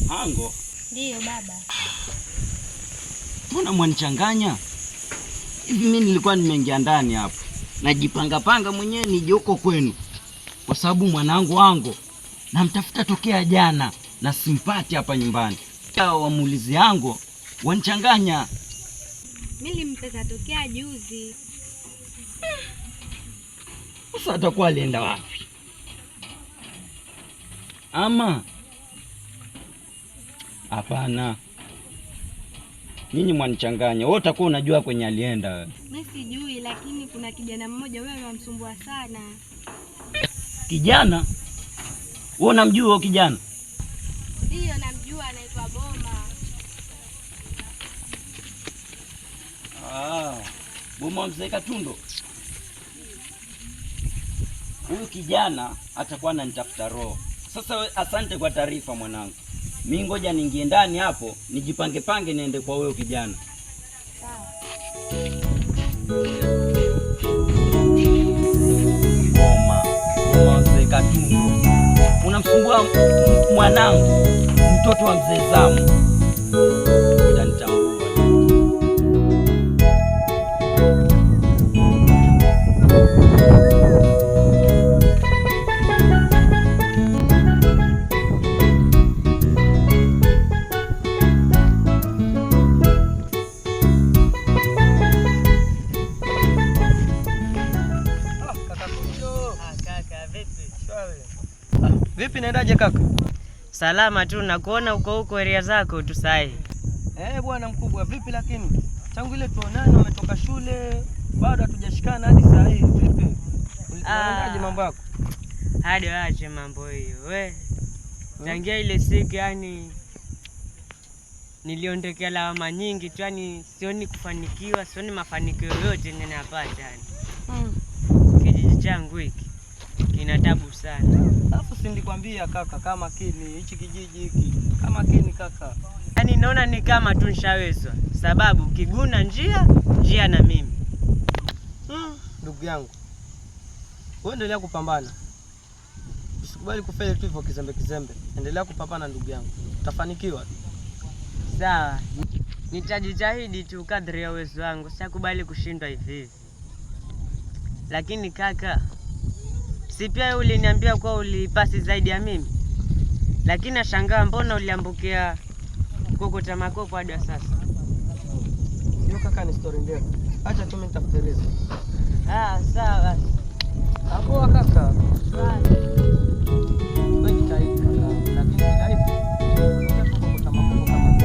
Ango? Ndiyo baba. Mbona mwanichanganya? Hivi mimi nilikuwa nimeingia ndani hapo. Najipanga mwenyewe nije huko kwenu. Kwa sababu mwanangu Ango namtafuta tokea jana na simpati hapa nyumbani. Wamuulizi Ango wanichanganya. Mimi nilimpeza tokea juzi. Sasa atakuwa alienda wapi? Ama hapana. Nyinyi mwanichanganya. Wewe utakuwa unajua kwenye alienda wewe. Mimi sijui, lakini kuna kijana mmoja wewe anamsumbua sana. Kijana? Wewe unamjua huyo kijana? Ndiyo namjua, anaitwa Boma. Boma mzee Katundo. Huyu kijana atakuwa ananitafuta roho. Sasa asante kwa taarifa mwanangu. Mimi ngoja niingie ndani hapo, nijipange niende kwa huyo kijana. Sawa. Boma mzee Katundo. Unamsumbua mwanangu, mtoto wa mzee Zamu. Utanitambua. Vipi naendaje kaka? Salama tu, nakuona huko area zako tu sahi. Bwana mkubwa, vipi lakini? Tangu ile tuonane umetoka shule, bado hatujashikana hadi saa hii. Vipi? Unaendaje mambo yako? Hadi waache mambo hiyo. Tangia ile siku yani niliondokea lawama nyingi tu, yani sioni kufanikiwa, sioni mafanikio yote ninayopata yani. Kijiji changu hiki kina tabu sana. Alafu si nilikwambia kaka, kama kini hichi kijiji hiki, kama kini kaka. Yaani naona ni kama tu nishawezwa, sababu kiguna njia na mimi. Ndugu yangu, wewe endelea kupambana. Usikubali kufeli tu hivyo kizembe. Endelea kupambana ndugu yangu. Utafanikiwa. Sawa. Nitajitahidi tu kadri ya uwezo wangu, sitakubali kushindwa hivi. Lakini kaka, si pia uliniambia kwa ulipasi zaidi ya mimi? Lakini nashangaa mbona uliambukia kokota makoko hadi sasa? Hiyo kaka ni story ndefu. Acha tu mimi nitakueleza. Sawa. Hapo kaka. Wewe jitahidi kaka. Lakini jitahidi. Kokota makoko kama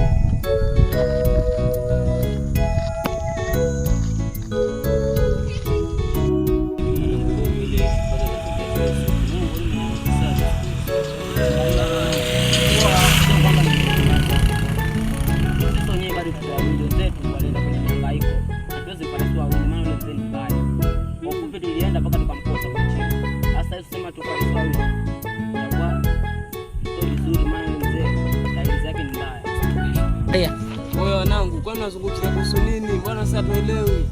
Wewe wanangu, kwani unazungumzia kuhusu nini? Mbona sasa tuelewi?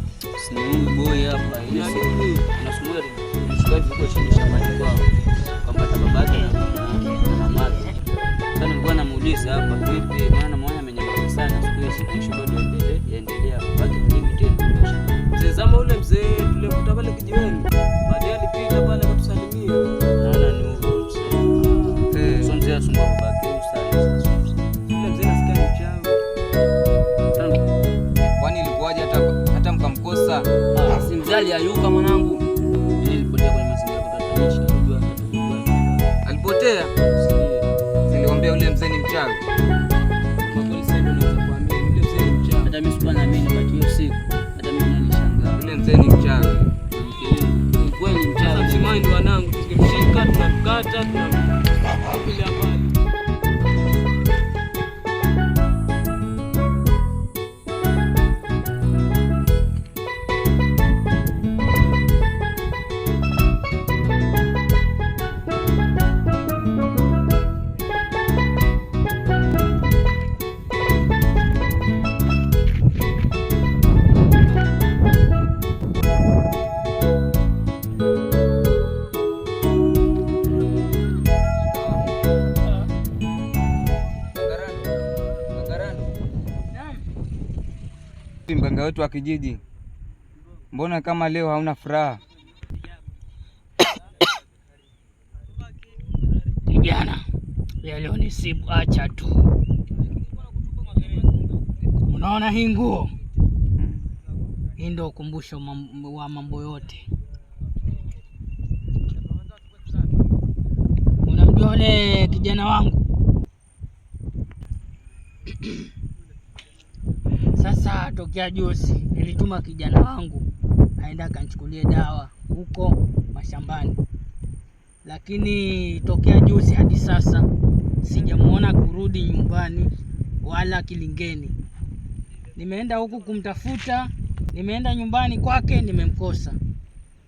Sina huyu boy hapa. Ina nini? Anasumua nishikaje kwa chini shambani kwao. Kampata babake na mamake. Sasa nilikuwa namuuliza hapa vipi, maana namuona amenyamaza sana siku hizi, na shughuli endelea. Baki mimi tena. Mzee Zama ule mzee tulikuta pale kijiweni. Baadaye alipita pale kutusalimia. Naona ni huyo mzee. Sio mzee asumbua babake sasa. Ule mzee nasikia ni mchawi. Kwani ilikuwaje hata mkamkosa? Si mzali ayuka mwanangu. Nilipotea kwenye mazingira kutatanisha. Alipotea? Niliwaambia ule mzee ni mchawi. Kwa kweli sasa ndio naweza kuamini ule mzee ni mchawi. Hata mimi sikuwa naamini wakati hiyo siku. Hata mimi nanishangaa. Ule mzee ni mchawi. Ni kweli mchawi. Sasa msimani ndio wanangu, tukimshika tunamkata tunampiga mbali. Mganga wetu wa kijiji, mbona kama leo hauna furaha? Kijana, ya leo ni sibu, acha tu. Unaona hii nguo? Hii ndio ukumbusho wa mambo yote. Unamjua yule kijana wangu? Sasa tokea juzi nilituma kijana wangu aenda akanichukulie dawa huko mashambani, lakini tokea juzi hadi sasa sijamuona kurudi nyumbani wala kilingeni. Nimeenda huku kumtafuta, nimeenda nyumbani kwake nimemkosa,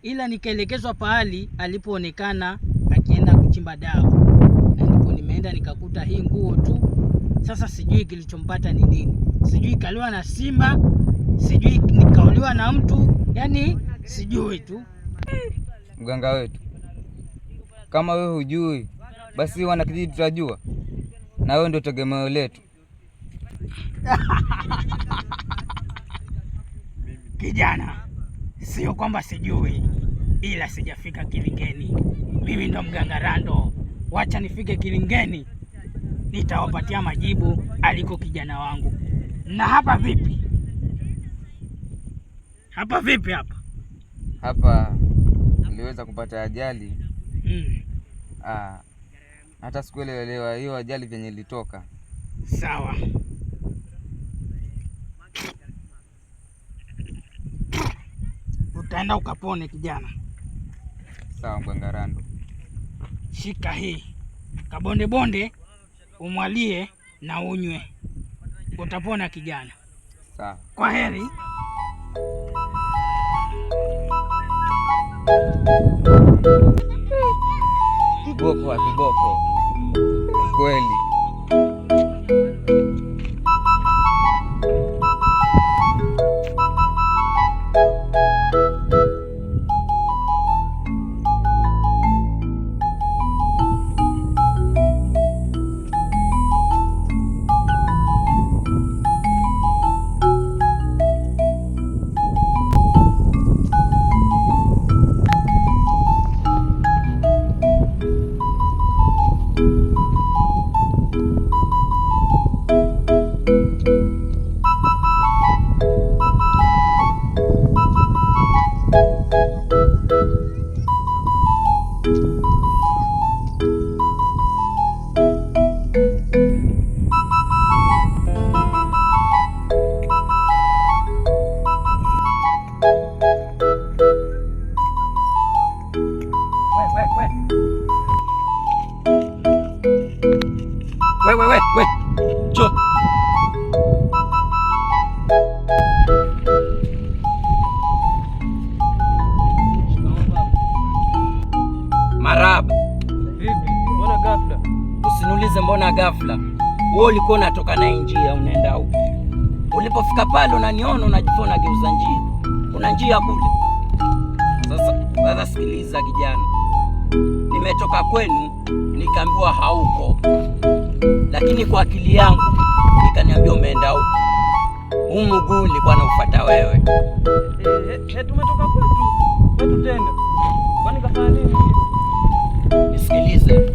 ila nikaelekezwa pahali alipoonekana akienda kuchimba dawa, na ndipo nimeenda nikakuta hii nguo tu. Sasa sijui kilichompata ni nini, sijui kaliwa na simba, sijui nikauliwa na mtu, yani sijui tu. Mganga wetu, kama wewe hujui, basi wana kijiji tutajua, na wewe ndio tegemeo letu. Kijana, sio kwamba sijui, ila sijafika kilingeni. Mimi ndo mganga Rando, wacha nifike kilingeni, nitawapatia majibu aliko kijana wangu. Na hapa vipi? Hapa vipi hapa? Hapa niliweza kupata ajali. Hata sikuelewa hiyo ajali venye ilitoka. Sawa. Utaenda ukapone kijana. Sawa mganga Rando. Shika hii kabonde bonde, umwalie na unywe, utapona kijana. Sawa. Kwa heri. Viboko wa viboko kweli. We. Cho. Maraba. Vipi? Mbona ghafla? Usiniulize mbona ghafla. Wewe ulikuwa unatoka na njia unaenda huko. Ulipofika pale unaniona unajifona geuza njia. Kuna njia kule. Sasa sikiliza kijana. Nimetoka kwenu nikaambiwa hauko. Lakini kwa akili yangu nikaniambia umeenda huko. Huu mguu nilikuwa naufuata wewe. Tumetoka kwetu tena. Kwani kafanya nini? Nisikilize.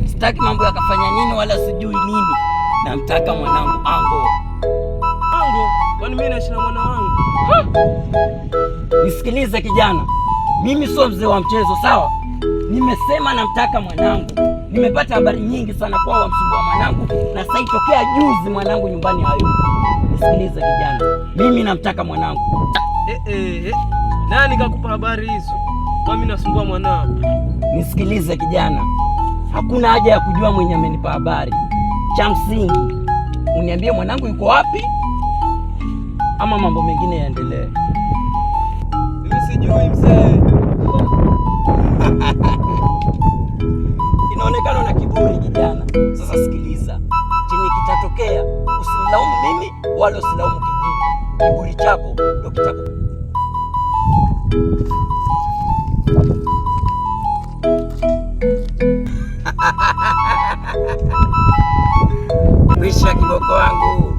Sitaki mambo yakafanya nini wala sijui nini. Namtaka mwanangu Ango. Ango? Kwani mimi naishi na mwana wangu? Nisikilize kijana. Mimi sio mzee wa mchezo, sawa? Nimesema namtaka mwanangu. Nimepata habari nyingi sana kwa wamsumbua mwanangu, na sasa itokea juzi mwanangu nyumbani hayupo. Nisikilize kijana. Mimi namtaka mwanangu. Nani kakupa habari hizo? Kwa mimi nasumbua mwanao. Nisikilize kijana. Hakuna haja ya kujua mwenye amenipa habari. Cha msingi uniambie mwanangu yuko wapi, ama mambo mengine yaendelee. Mimi sijui mzee. Inaonekana na kiburi kijana. Sasa sikiliza, chenye kitatokea usinilaumu mimi wala usilaumu kijiji. Kiburi chako ndio kitaku. Wisha kiboko wangu.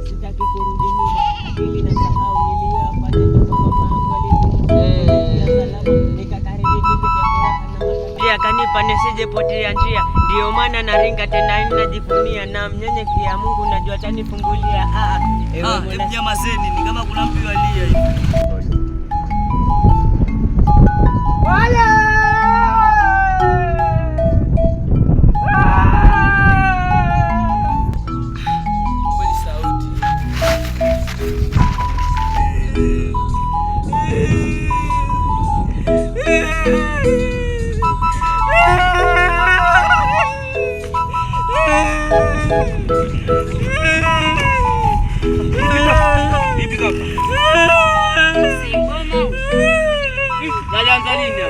Sitaki kurudi nyuma, akili na sahau niliyofanya nyuma. Mama yangu aliniambia salama, nikakariri nipe furaha na makamia, akanipa nisijepotea njia, ndio maana naringa tena ninajivunia, na mnyenyekea Mungu najua atanifungulia. Hebu nyamazeni, ni kama kuna mtu alia hivi. Vipi kaka? Alianza lini?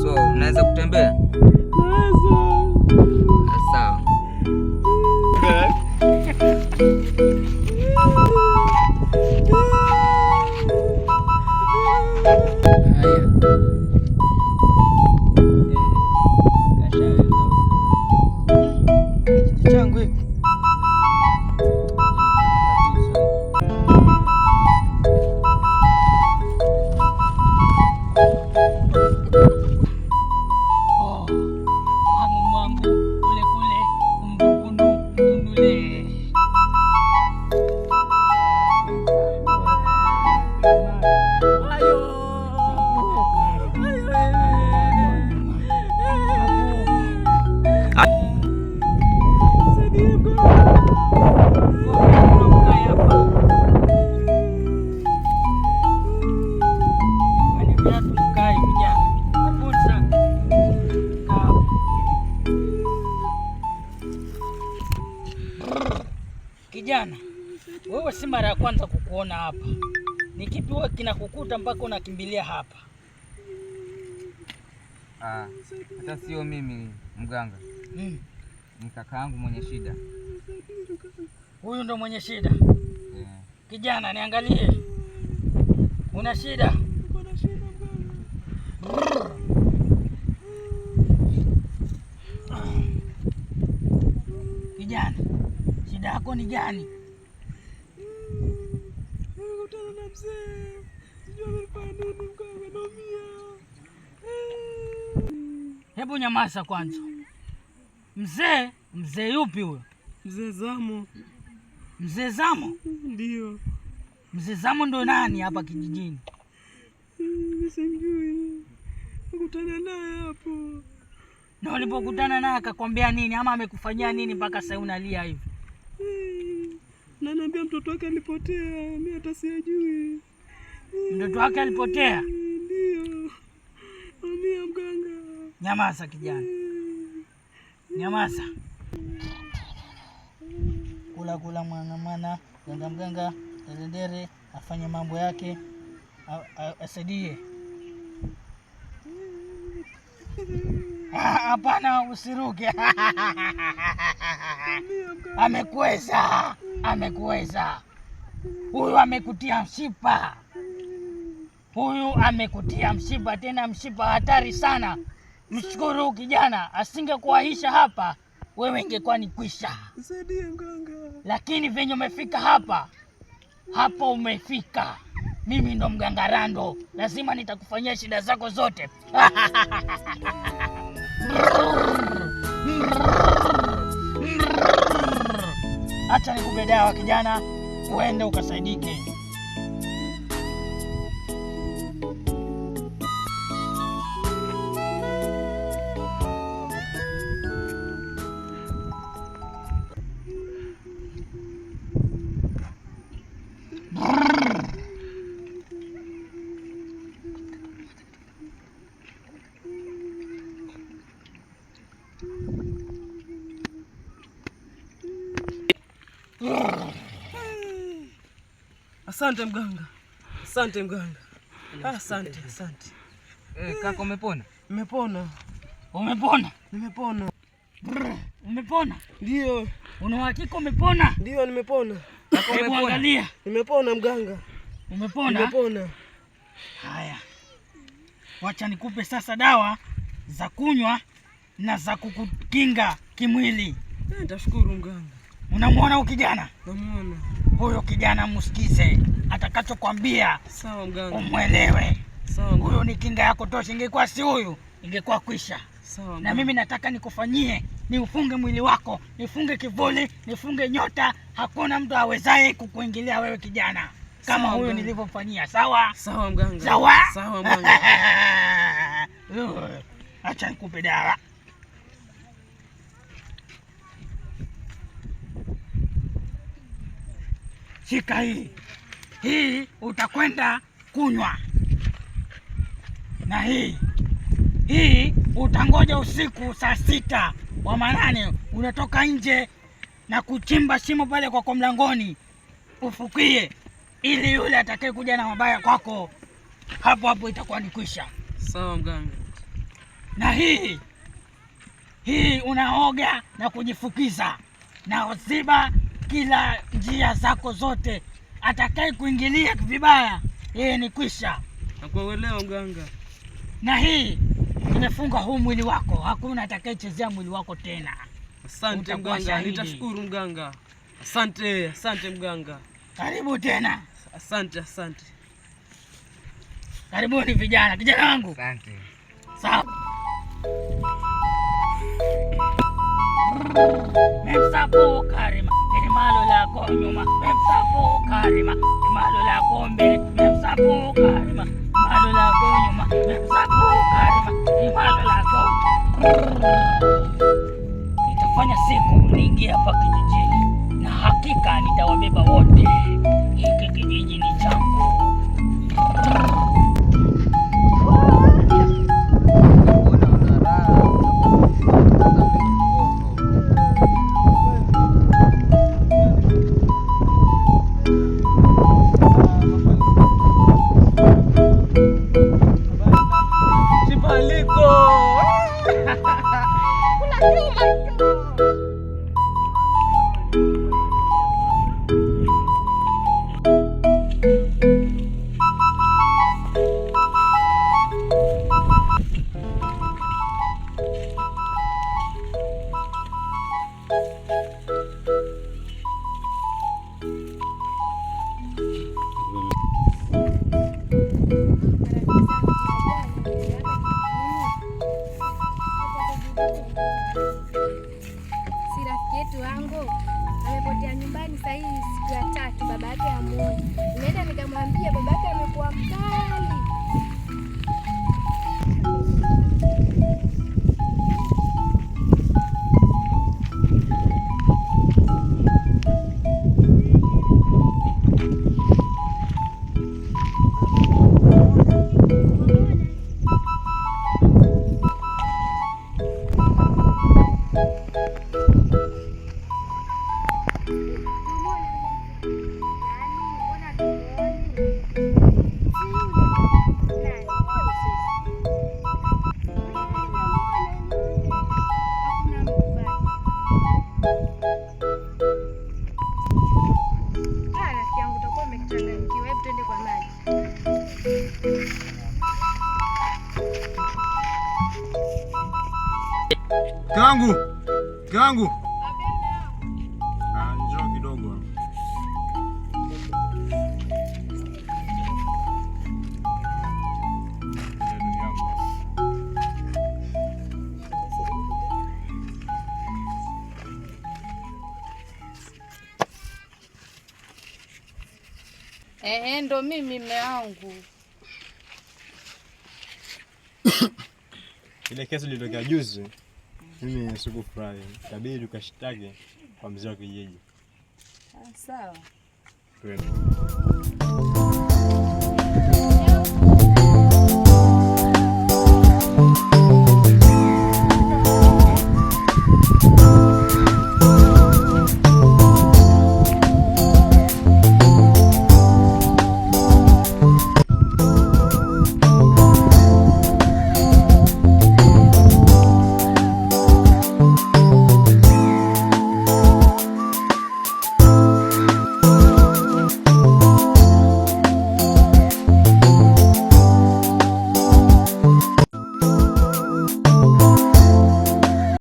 So, unaweza kutembea? Sawa. Changu hiki. Kijana, wewe si mara ya kwanza kukuona hapa. Ni kipi wewe kinakukuta mpaka unakimbilia hapa? Hata sio mimi mganga. Ni kaka yangu mwenye shida. Huyu ndo mwenye shida? Kijana, niangalie. Una shida? Kijana, shida yako ni gani? Nimekutana na mzee. Sijui amefanya nini mganga, naumia. Hebu nyamaza kwanza. Mzee? Mzee yupi huyo? Mzee Zamo. Mzee Zamo? Ndio. Mzee Zamo ndo nani hapa kijijini? Simjui. Nikutana naye hapo. Na ulipokutana naye akakwambia nini ama amekufanyia nini mpaka sasa unalia hivi? Na naambia mtoto wake alipotea, mimi hata sijui. Mtoto wake alipotea? Ndio. Naumia mganga. Nyamaza kijana. Nyamaza. Kula mwana mganga dere afanye mambo yake asaidie. Hapana, usiruke. Amekuweza. Huyu amekutia mshipa, tena mshipa hatari sana. Mshukuru kijana, asingekuwahisha hapa wewe ingekuwa ni kwisha. Nisaidie mganga. Lakini venye umefika hapa umefika. Mimi ndo mganga Rando, lazima nitakufanyia shida zako zote. Acha nikupe dawa kijana, uende ukasaidike. Asante mganga. Asante mganga. Asante. Kaka umepona? Nimepona. Umepona? Nimepona. Umepona? Ndio. Una uhakika umepona? Ndio nimepona. Kaka Hebu umepona? angalia. Nimepona mganga. Umepona? Nimepona. Haya, wacha nikupe sasa dawa za kunywa na za kukukinga kimwili. Nitashukuru mganga. Unamwona huyu kijana? Namuona. Huyo kijana msikize, atakachokwambia Sawa mganga. umwelewe. Sawa mganga. Huyo ni kinga yako tosha. Ingekuwa si huyu, ingekuwa kwisha. Sawa Na mganga. mimi nataka nikufanyie, niufunge mwili wako, nifunge kivuli, nifunge nyota. Hakuna mtu awezaye kukuingilia wewe kijana kama Sawa, huyo mganga. nilivyofanyia. Sawa? Sawa mganga. Sawa? Sawa mganga. Acha nikupe dawa. Shika hii. Hii utakwenda kunywa. Na hii utangoja usiku saa 6 wa manane, unatoka nje na kuchimba shimo pale kwa mlangoni, ufukie, ili yule atakaye kuja na mabaya kwako hapo hapo itakuwa ni kwisha. Sawa mganga. Na hii unaoga na kujifukiza na uziba kila njia zako zote. Atakaye kuingilia vibaya, yeye ni kwisha. Nakuelewa mganga. Na hii imefunga huu mwili wako, hakuna atakayechezea mwili wako tena. Asante Utakuwa mganga. shahidi. Nitashukuru mganga. Asante mganga. Karibu tena. Asante. Karibuni vijana. Kijana wangu. Asante. Sawa. Memsapo karima limalo lako nyuma, memsapo karima limalo lako mbele, memsapo karima limalo lako nyuma, memsapo karima limalo lako. Nitafanya siku niingie hapa kijijini na hakika nitawabeba wote. Hiki kijiji ni changu. Si rafiki yetu wangu amepotea nyumbani saa hii siku ya 3, baba yake hamuoni. Nimeenda nikamwambia baba yake amekuwa mkali. Rafiki yangu utakuwa umechanganyikiwa. Hebu twende kwa maji. Kangu. Njoo kidogo. Ndo mimi mume wangu. Ile kesi ilitokea juzi, mimi sikufurahi. Itabidi tukashtaki kwa mzee wa kijiji. Sawa. Twende.